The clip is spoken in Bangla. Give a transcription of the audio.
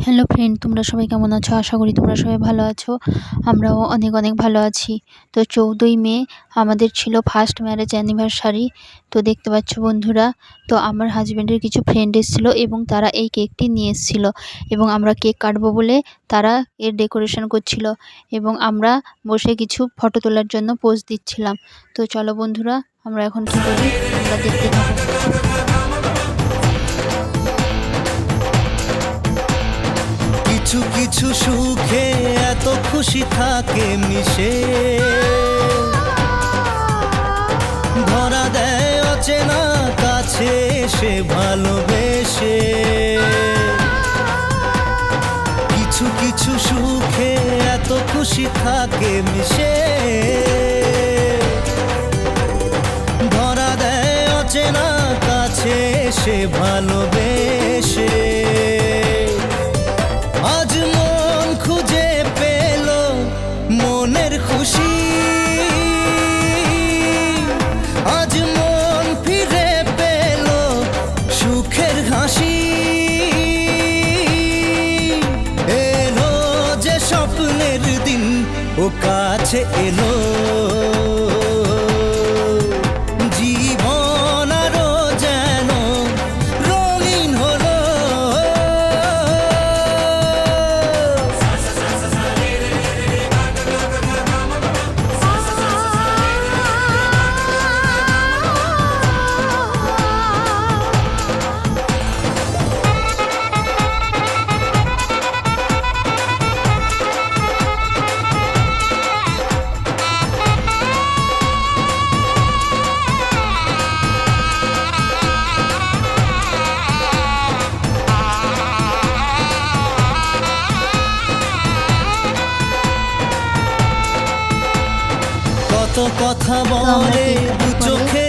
হ্যালো ফ্রেন্ড, তোমরা সবাই কেমন আছো? আশা করি তোমরা সবাই ভালো আছো। আমরাও অনেক অনেক ভালো আছি। তো 14ই মে আমাদের ছিল ফার্স্ট ম্যারেজ অ্যানিভার্সারি। তো দেখতে পাচ্ছ বন্ধুরা, তো আমার হাজব্যান্ডের কিছু ফ্রেন্ড এসেছিলো এবং তারা এই কেকটি নিয়ে এসেছিলো এবং আমরা কেক কাটবো বলে তারা এর ডেকোরেশন করছিল এবং আমরা বসে কিছু ফটো তোলার জন্য পোজ দিচ্ছিলাম। তো চলো বন্ধুরা, আমরা এখন কী করি তোমরা দেখতে থাকো। কিছু কিছু সুখে এত খুশি থাকে মিশে, ধরা দেয় অচেনা কাছে এসে ভালোবেসে। কিছু কিছু সুখে এত খুশি থাকে মিশে, ধরা দেয় অচেনা কাছে এসে ভালোবেসে। আজ মন খুঁজে পেল মনের খুশি, আজ মন ফিরে পেল সুখের হাসি। এলো যে স্বপ্নের দিন, ও কাছে এলো, জীবন আরো যেন রঙিন হলো। কত কথা বলে দু চোখে